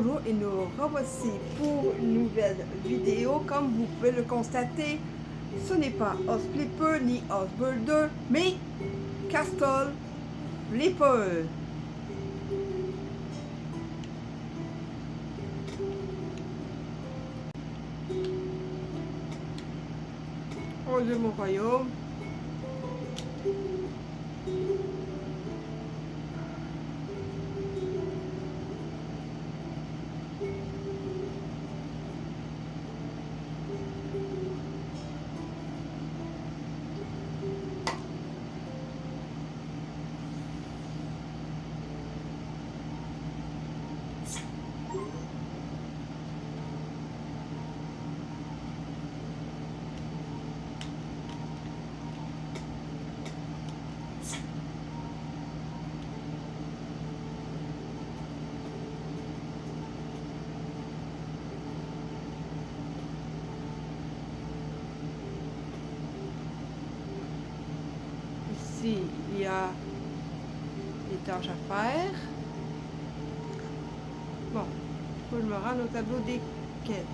bonjour et nous revoici pour une nouvelle vidéo. Comme vous pouvez le constater, ce n'est pas House Flipper ni House Builder, mais Castle Flipper. Oh de mon royaume. Ici, il y a des tâches à faire. Bon, il faut que je me rendre au tableau des quêtes.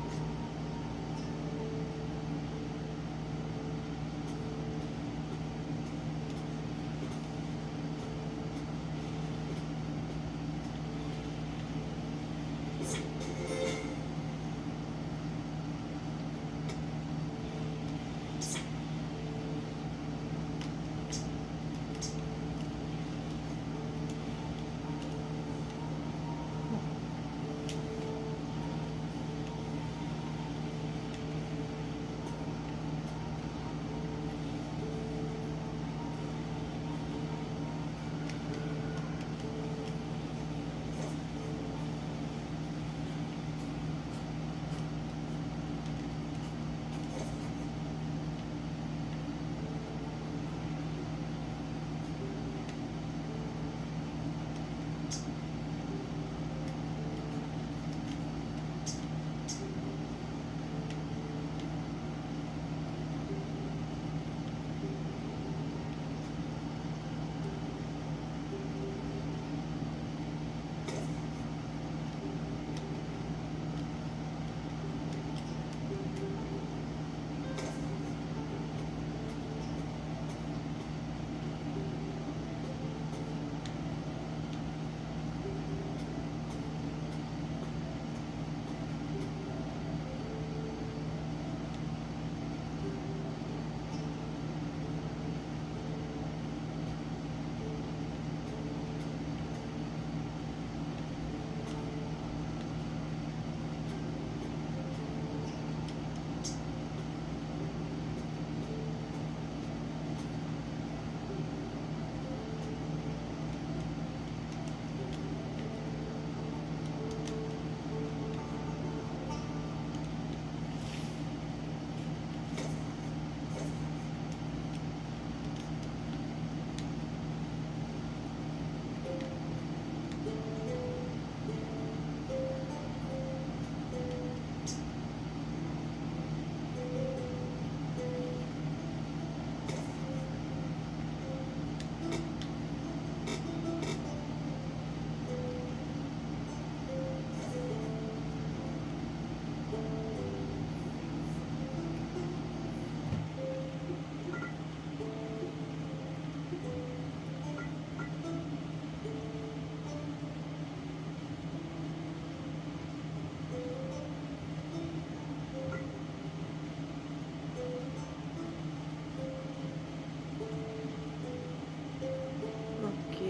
Ok.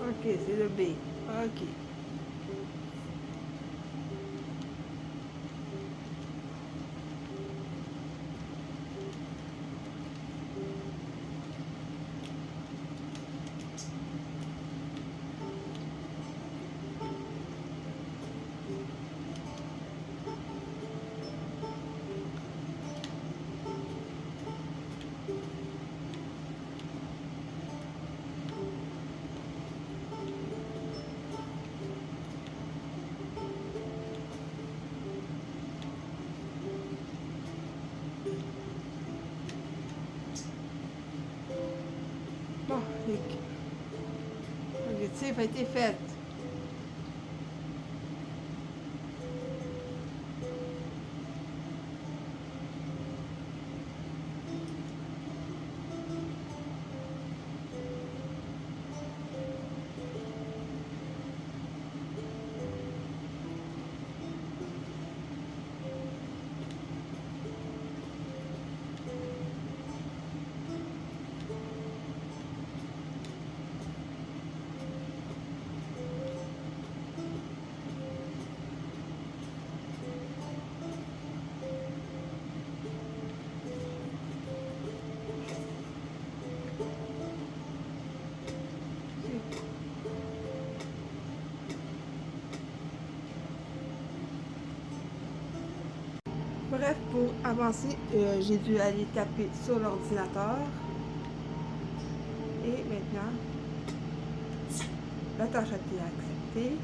Ok, c'est le B. Ok. L'objectif a été fait. Bref, pour avancer, j'ai dû aller taper sur l'ordinateur. Et maintenant, la tâche a été acceptée.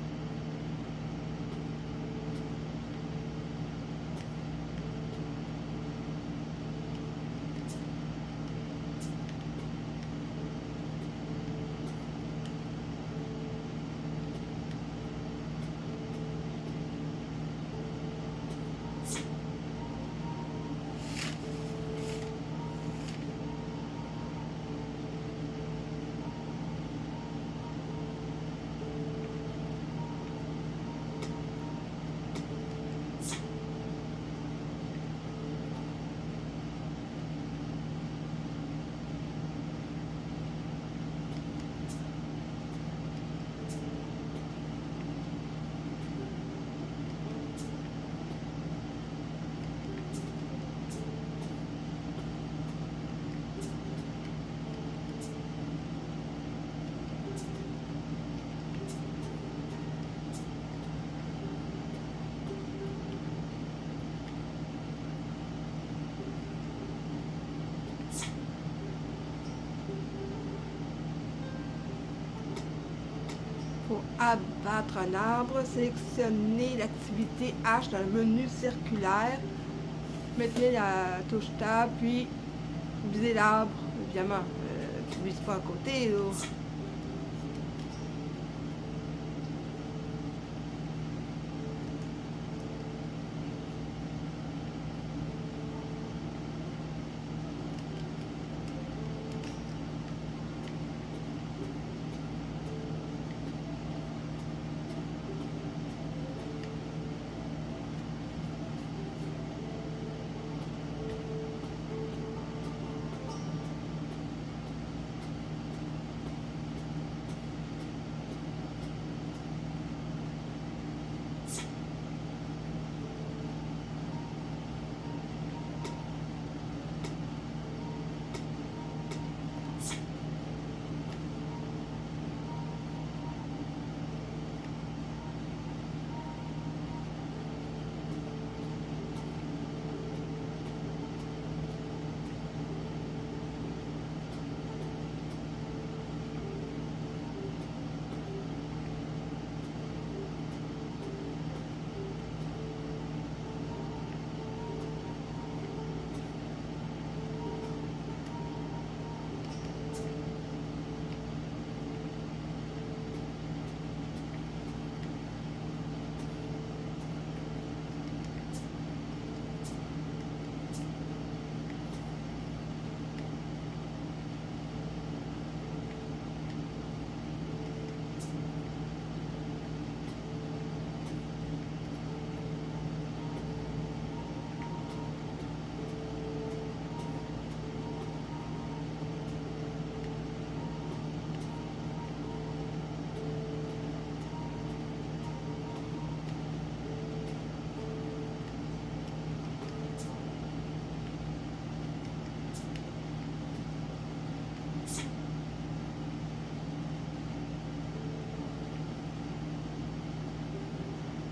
Pour abattre un arbre, sélectionnez l'activité H dans le menu circulaire. Maintenez la touche Tab, puis visez l'arbre. Évidemment, tu ne vises pas à côté. Là.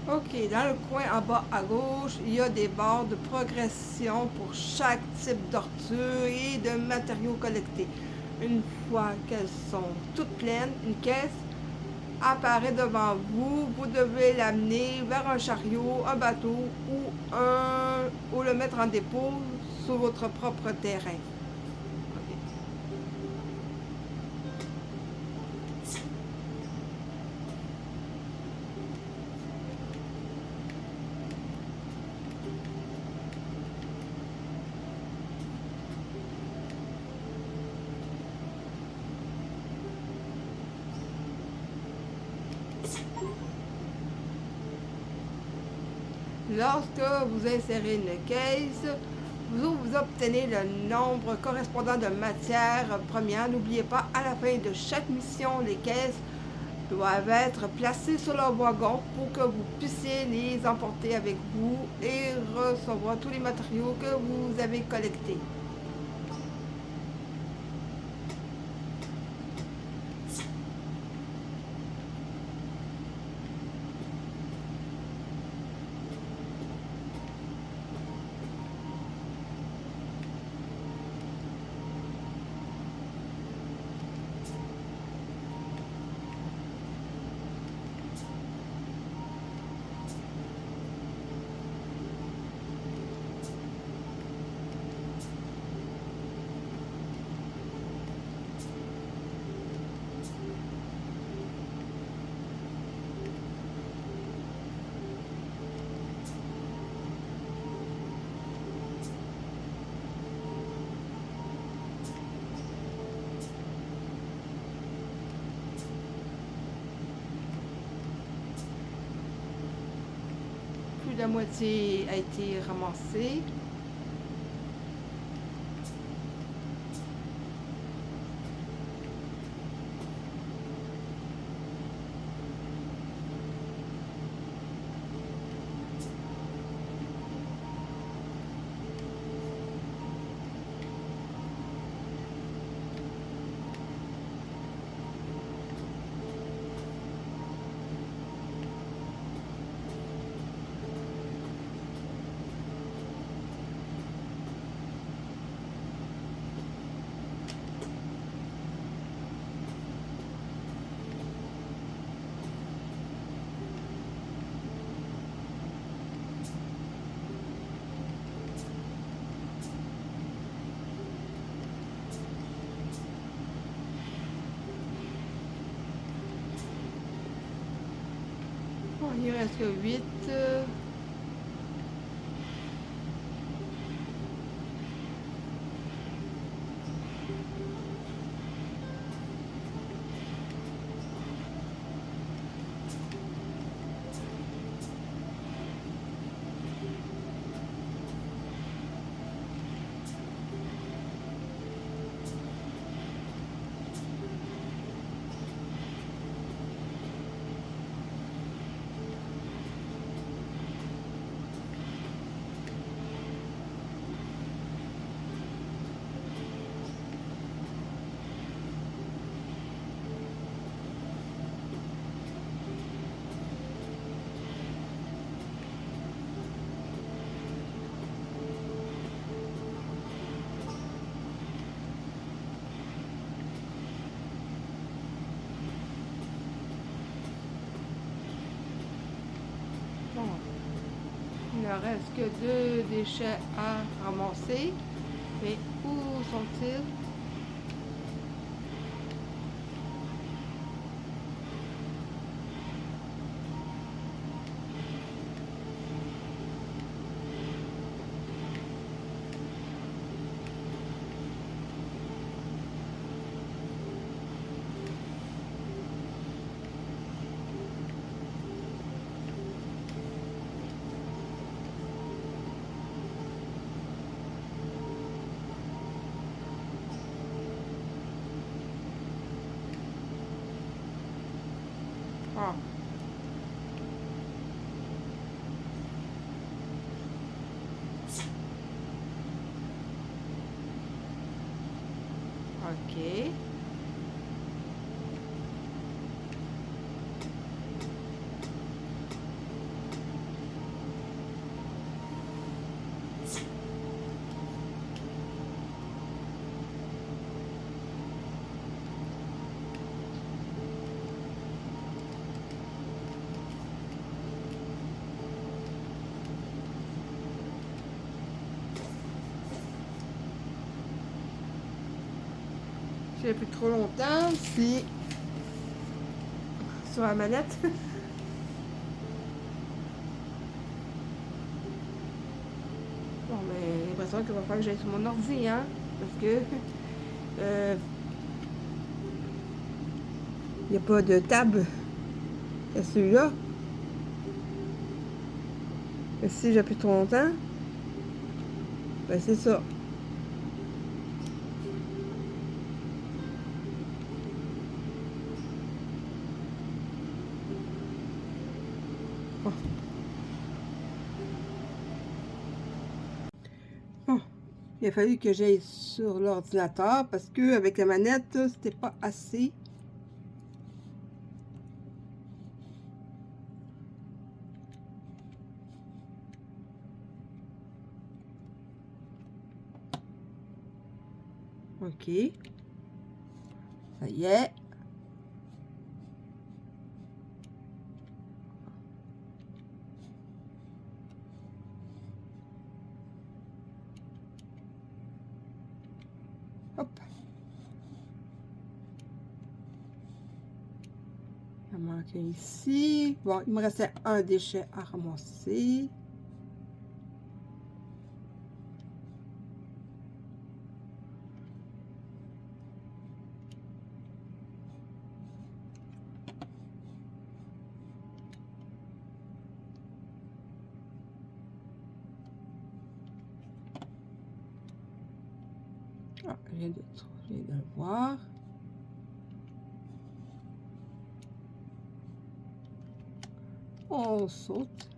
OK, dans le coin en bas à gauche, il y a des barres de progression pour chaque type d'orture et de matériaux collectés. Une fois qu'elles sont toutes pleines, une caisse apparaît devant vous. Vous devez l'amener vers un chariot, un bateau ou le mettre en dépôt sur votre propre terrain. OK. Lorsque vous insérez une caisse, vous obtenez le nombre correspondant de matières premières. N'oubliez pas, à la fin de chaque mission, les caisses doivent être placées sur le wagon pour que vous puissiez les emporter avec vous et recevoir tous les matériaux que vous avez collectés. Plus de la moitié a été ramassée. Bon, il reste que 8. Bon, il ne reste que 2 déchets à ramasser. Mais où sont-ils? Ah. OK. Depuis trop longtemps, si sur la manette. Bon, mais j'ai l'impression qu'il va falloir que j'aille sur mon ordi, hein, parce que il n'y a pas de table à celui-là. Et si j'appuie trop longtemps, ben c'est ça. Bon. Bon. Il a fallu que j'aille sur l'ordinateur parce que avec la manette, c'était pas assez. OK. Ça y est. Hop. Il en manque un ici. Bon, il me restait un déchet à ramasser. Ah, je viens de le voir. On saute.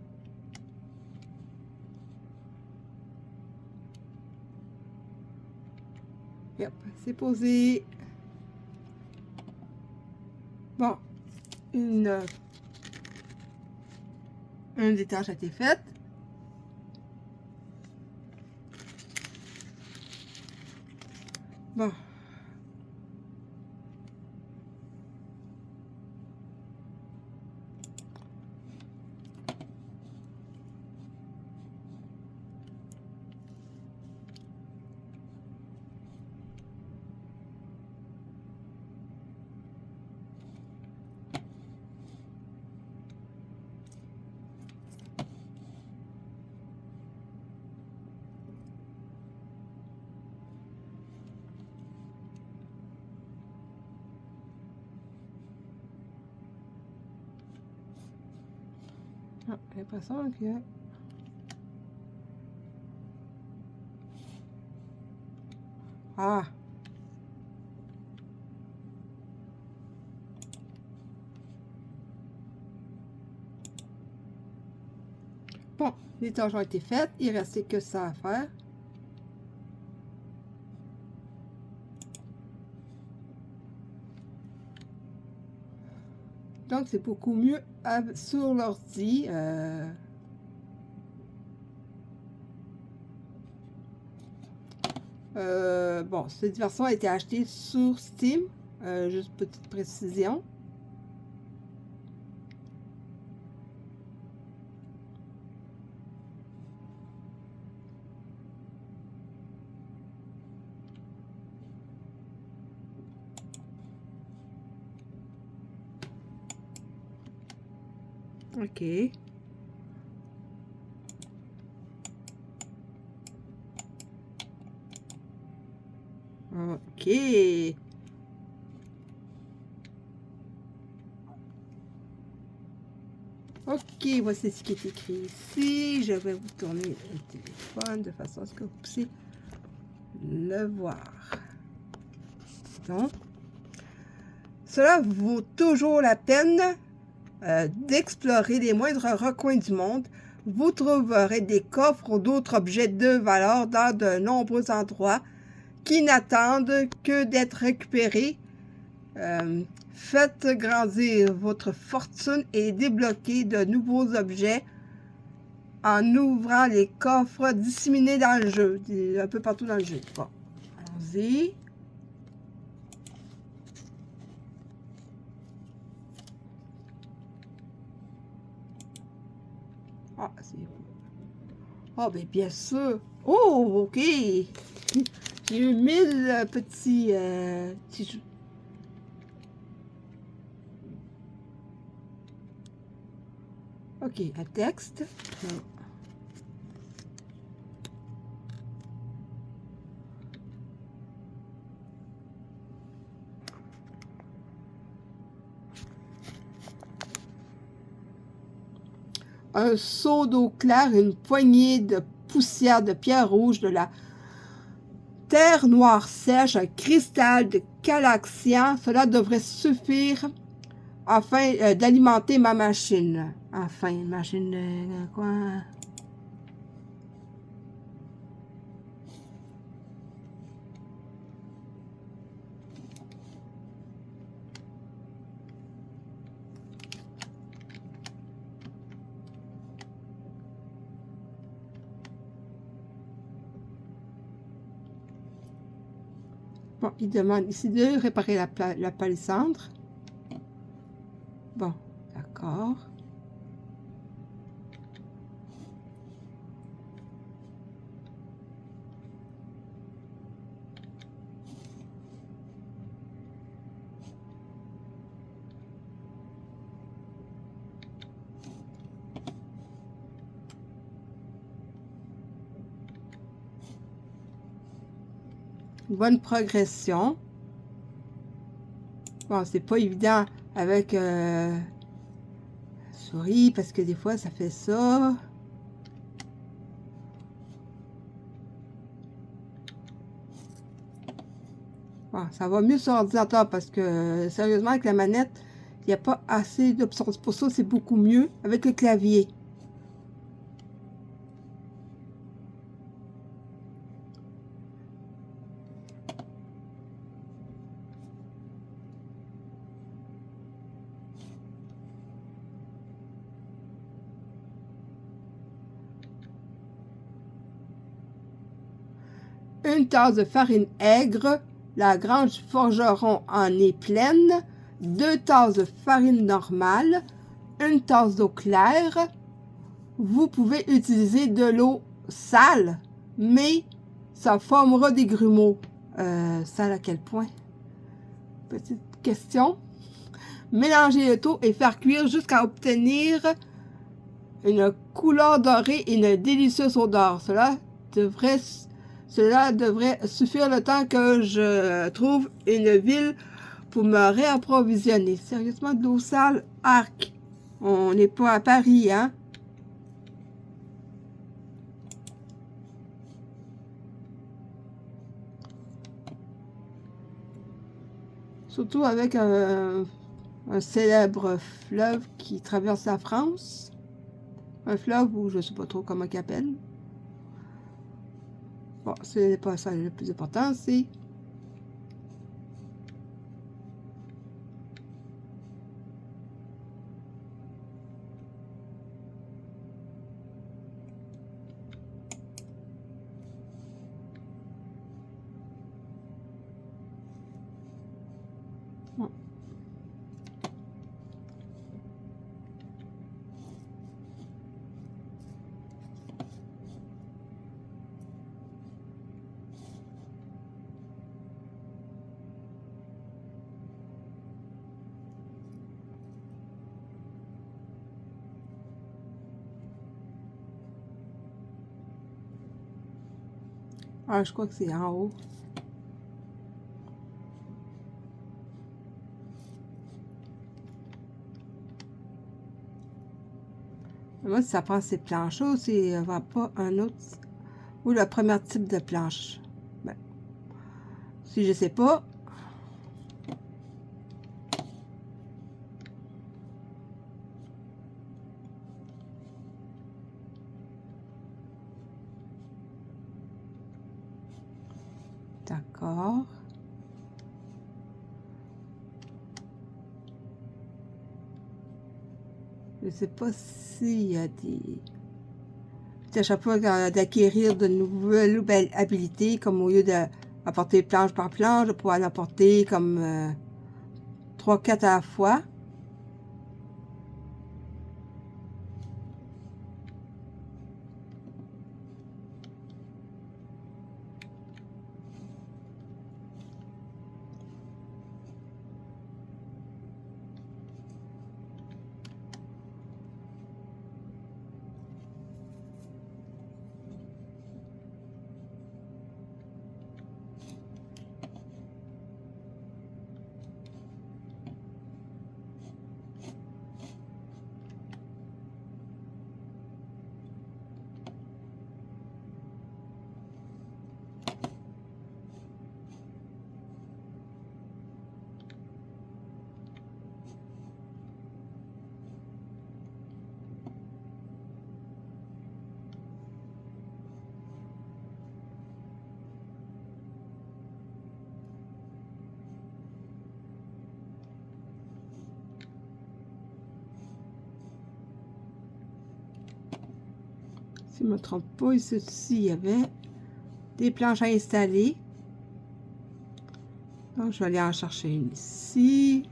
Yep, c'est posé. Bon, une des tâches a été faite. Bon. Ah, j'ai l'impression que... Ah! Bon, les tâches ont été faites. Il ne restait que ça à faire. Donc, c'est beaucoup mieux sur l'ordi. Bon, cette version a été achetée sur Steam. Juste petite précision. OK. OK. OK, voici ce qui est écrit ici. Je vais vous tourner le téléphone de façon à ce que vous puissiez le voir. Donc, cela vaut toujours la peine d'explorer les moindres recoins du monde. Vous trouverez des coffres ou d'autres objets de valeur dans de nombreux endroits qui n'attendent que d'être récupérés. Faites grandir votre fortune et débloquez de nouveaux objets en ouvrant les coffres disséminés dans le jeu, un peu partout dans le jeu. Bon, allons-y. Ah, c'est... Ah, ben bien sûr. Oh, OK. J'ai eu 1000 petits... OK, un texte. un seau d'eau claire, une poignée de poussière de pierre rouge, de la terre noire sèche, un cristal de calaxian. Cela devrait suffire afin d'alimenter ma machine. Enfin, machine de quoi? Bon, il demande ici de réparer la palissandre. Bon, d'accord. Bonne progression. Bon, c'est pas évident avec souris parce que des fois ça fait ça. Bon, ça va mieux sur ordinateur parce que sérieusement avec la manette, il n'y a pas assez d'options. Pour ça, c'est beaucoup mieux avec le clavier. Une tasse de farine aigre, la grange forgeron en est pleine. 2 tasses de farine normale, une tasse d'eau claire. Vous pouvez utiliser de l'eau sale, mais ça formera des grumeaux. Sale à quel point? Petite question. Mélangez le tout et faire cuire jusqu'à obtenir une couleur dorée et une délicieuse odeur. Cela devrait suffire le temps que je trouve une ville pour me réapprovisionner. Sérieusement, de l'eau sale, arc. On n'est pas à Paris, hein? Surtout avec un célèbre fleuve qui traverse la France. Un fleuve où je ne sais pas trop comment il appelle. Bon, ce n'est pas ça le plus important, c'est... Bon. Ah, je crois que c'est en haut. Moi, si ça prend ces planches-là, c'est pas un autre... Ou le premier type de planche. Ben, si je sais pas... D'accord. Je sais pas s'il y a des... À chaque fois d'acquérir de nouvelles habilités, comme au lieu d'apporter planche par planche, de pouvoir en apporter comme 3-4 à la fois. Si je ne me trompe pas, ici, il y avait des planches à installer. Donc, je vais aller en chercher une ici.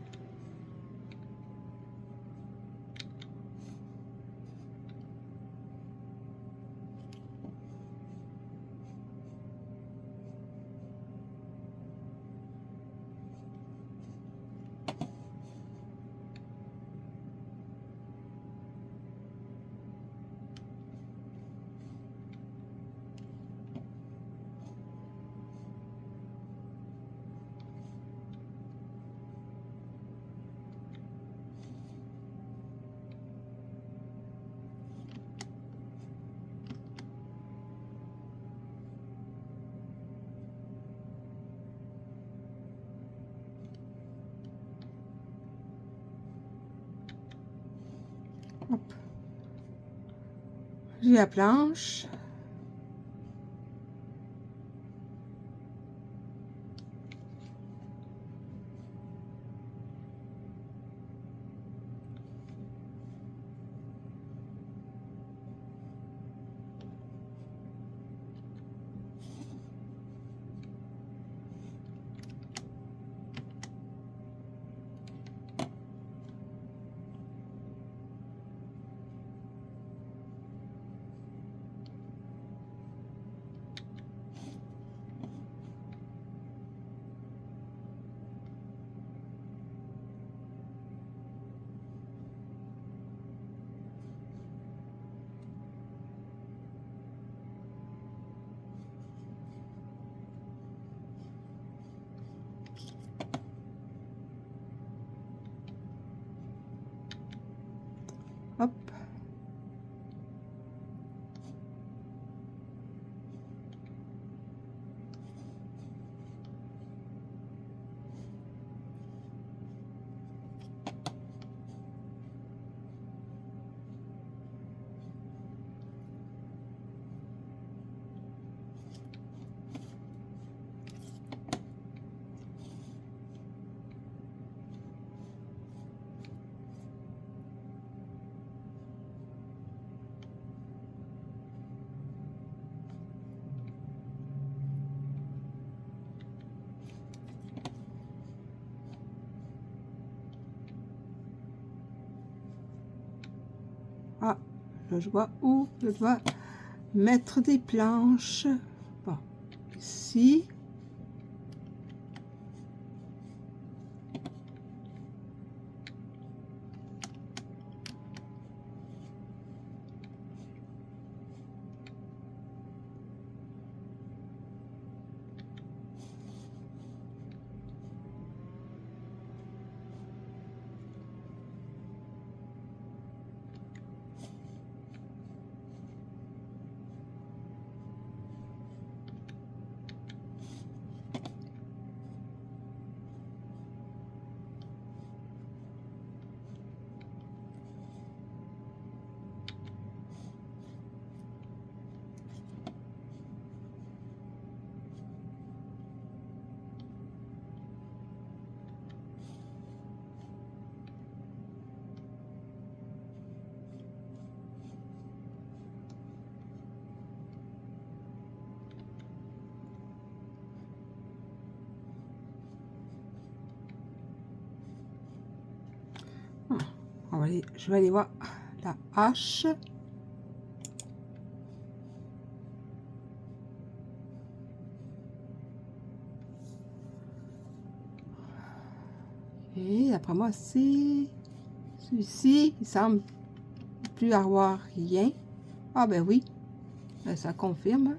Hop. J'ai la planche. Hop. Ah, là, je vois où je dois mettre des planches. Bon, ici. Je vais aller voir la hache. Et d'après moi, c'est celui-ci. Il semble plus avoir rien. Ah ben oui, ben, ça confirme. Hein.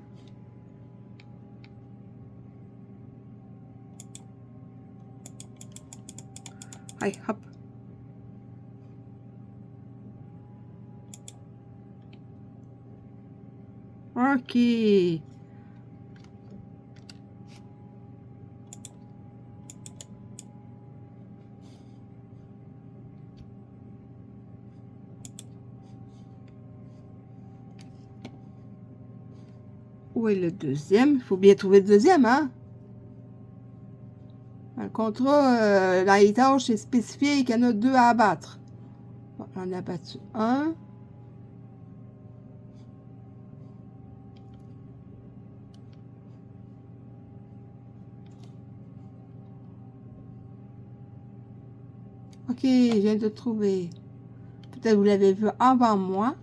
Allez, hop. Ok. Où est le deuxième? Il faut bien trouver le deuxième, hein? Un contrat, dans les tâches, c'est spécifié qu'il y en a 2 à abattre. Bon, j'en ai abattu un. Ok, je viens de trouver. Peut-être vous l'avez vu avant moi.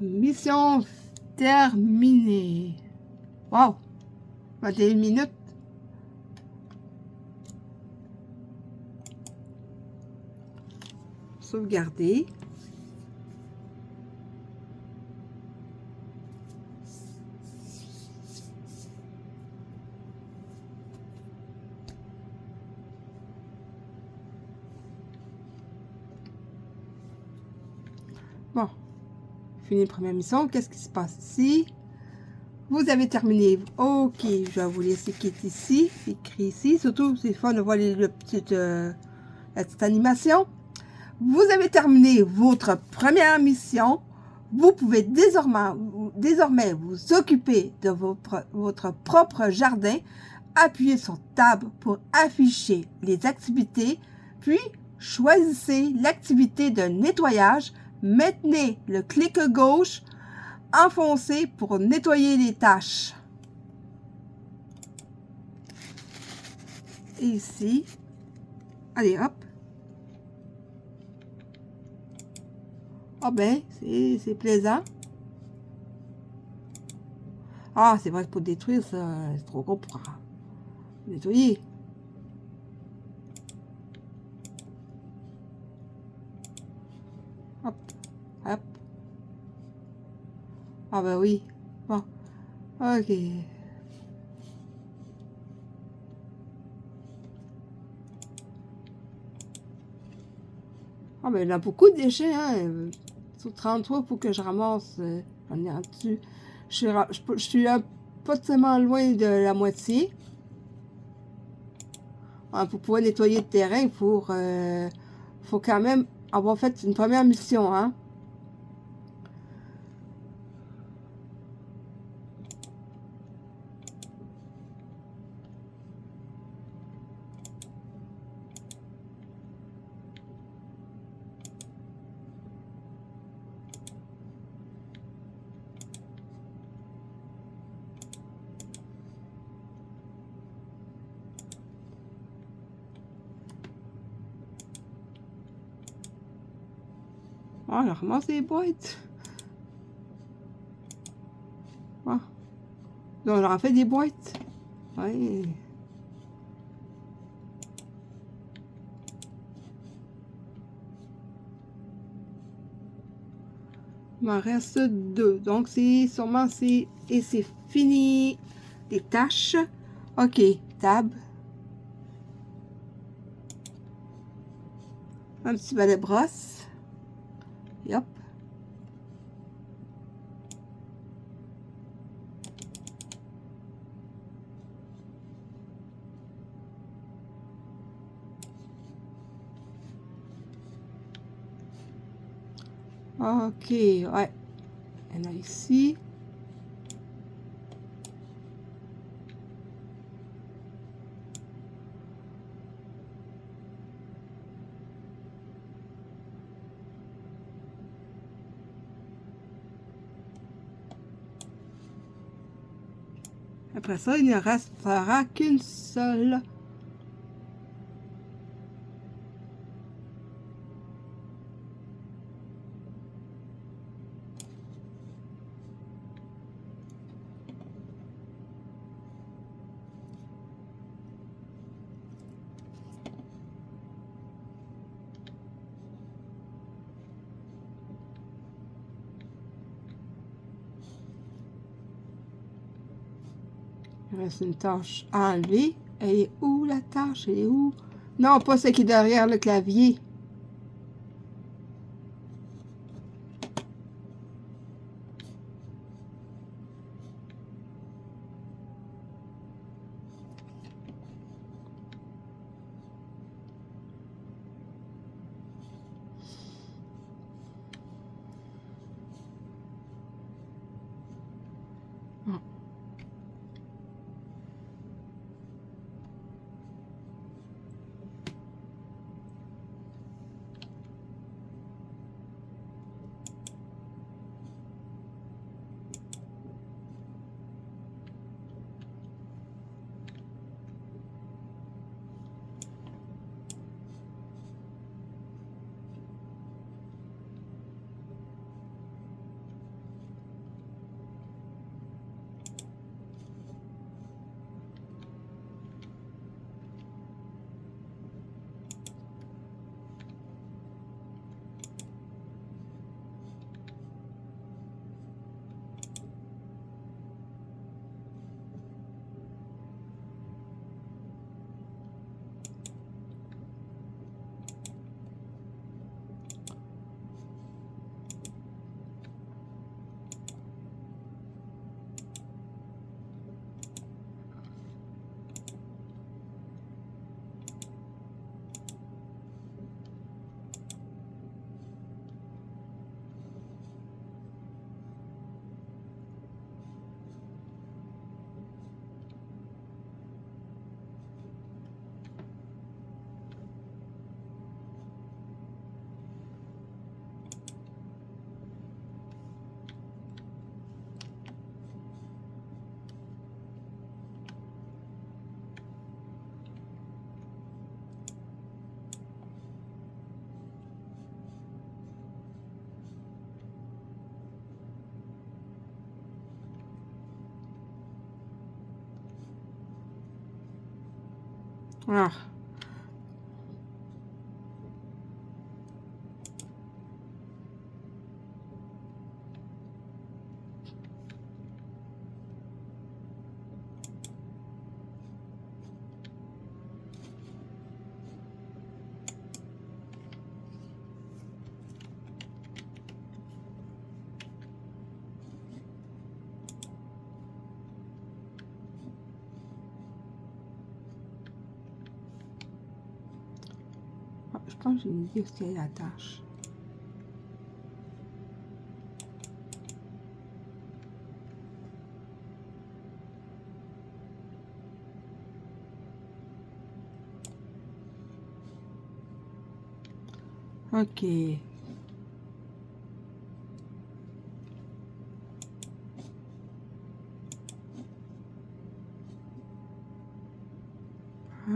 Mission terminée. Wow! 21 minutes. Sauvegarder. Bon, fini la première mission. Qu'est-ce qui se passe ici? Vous avez terminé. Ok, je vais vous laisser quitter ici. C'est écrit ici. Surtout, c'est fun de voir la petite animation. Vous avez terminé votre première mission. Vous pouvez désormais vous occuper de votre propre jardin. Appuyez sur Tab pour afficher les activités, puis choisissez l'activité de nettoyage. Maintenez le clic gauche enfoncé pour nettoyer les tâches. Et ici, allez hop. Ah ben, c'est plaisant. Ah, c'est vrai que pour détruire ça, c'est trop gros pour nettoyer. Hop, hop. Ah ben oui. Bon, ok. Ah ben il y en a beaucoup de déchets, hein. Sur 33, il faut que je ramasse. On est en dessus. Je suis pas tellement loin de la moitié. Pour pouvoir nettoyer le terrain, faut quand même avoir fait une première mission, hein. Ah, on ramasse les boîtes. Ah. Donc, on en fait des boîtes. Ouais. Il m'en reste 2. Donc, c'est et c'est fini. Les tâches. OK. Tab. Un petit balai brosse. Et hop. OK. Ouais. Il y en a ici. Après ça, il ne restera qu'une seule. Il reste une tâche à enlever. Elle est où la tâche? Elle est où? Non, pas celle qui est derrière le clavier. Ah. Je pense que j'ai une idée aussi à la tâche. Ok.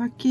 Ok.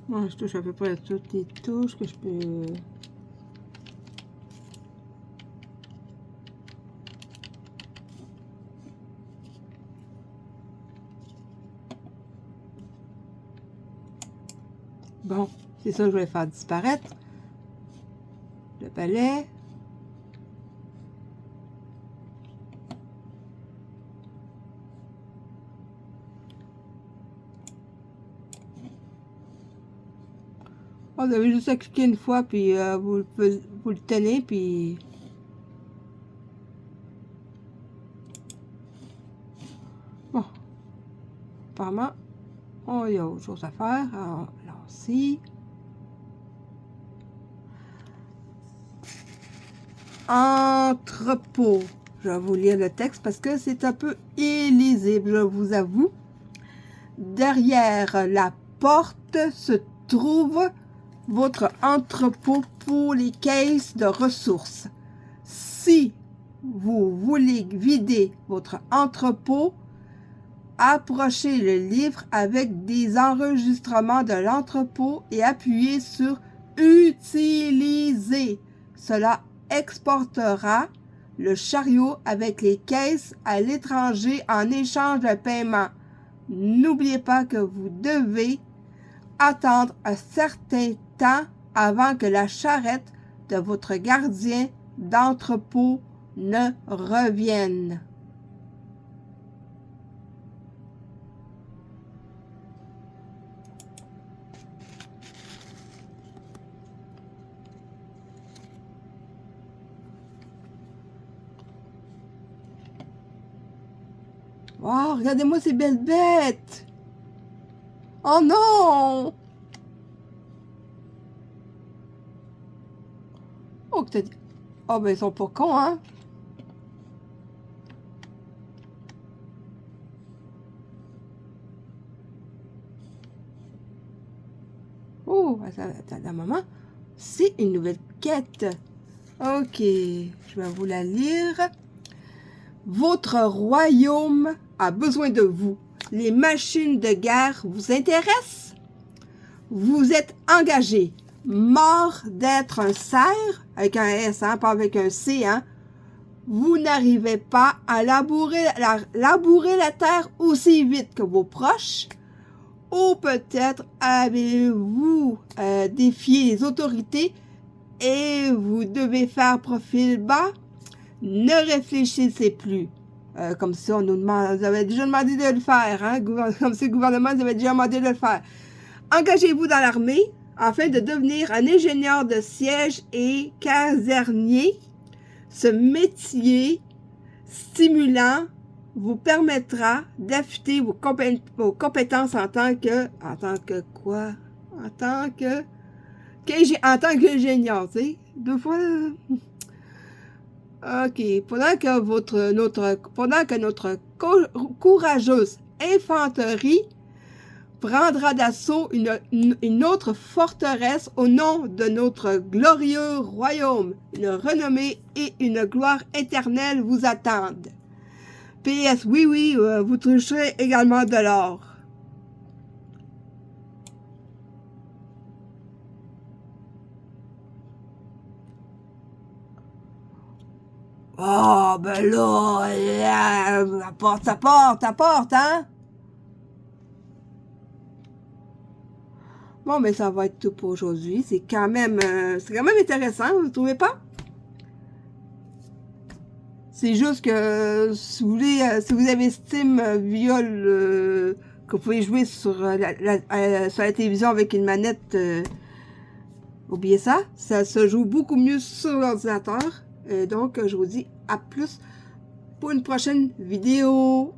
Moi, je touche à peu près toutes les touches que je peux. Bon, c'est ça que je vais faire disparaître. Le balai. Oh, vous avez juste à cliquer une fois, puis vous le tenez, puis... Bon. Apparemment, il y a autre chose à faire. Alors, là-ci. Entrepôt. Je vais vous lire le texte parce que c'est un peu illisible, je vous avoue. Derrière la porte se trouve votre entrepôt pour les caisses de ressources. Si vous voulez vider votre entrepôt, approchez le livre avec des enregistrements de l'entrepôt et appuyez sur « Utiliser ». Cela exportera le chariot avec les caisses à l'étranger en échange de paiement. N'oubliez pas que vous devez attendre un certain temps avant que la charrette de votre gardien d'entrepôt ne revienne. Oh, regardez-moi ces belles bêtes! Oh non! Oh, que t'as dit... Oh, ben ils sont pas cons, hein? Oh, attends un moment. C'est une nouvelle quête. Ok, je vais vous la lire. Votre royaume a besoin de vous. Les machines de guerre vous intéressent? Vous êtes engagé, mort d'être un cerf, avec un S, hein, pas avec un C, hein. Vous n'arrivez pas à labourer la terre aussi vite que vos proches, ou peut-être avez-vous défié les autorités et vous devez faire profil bas. Ne réfléchissez plus. Comme ça, on nous demande, vous avez déjà demandé de le faire, hein? Comme si le gouvernement nous avait déjà demandé de le faire. Engagez-vous dans l'armée afin de devenir un ingénieur de siège et casernier. Ce métier stimulant vous permettra d'affûter vos compétences en tant que quoi? En tant qu'ingénieur, tu sais. Deux fois. OK. Pendant que notre courageuse infanterie prendra d'assaut une autre forteresse au nom de notre glorieux royaume. Une renommée et une gloire éternelle vous attendent. PS, oui, vous toucherez également de l'or. Oh, ben là, apporte, hein? Bon, mais ça va être tout pour aujourd'hui. C'est quand même intéressant, vous ne trouvez pas? C'est juste que si vous avez Steam via que vous pouvez jouer sur la télévision avec une manette, oubliez ça. Ça se joue beaucoup mieux sur l'ordinateur. Donc, je vous dis à plus pour une prochaine vidéo.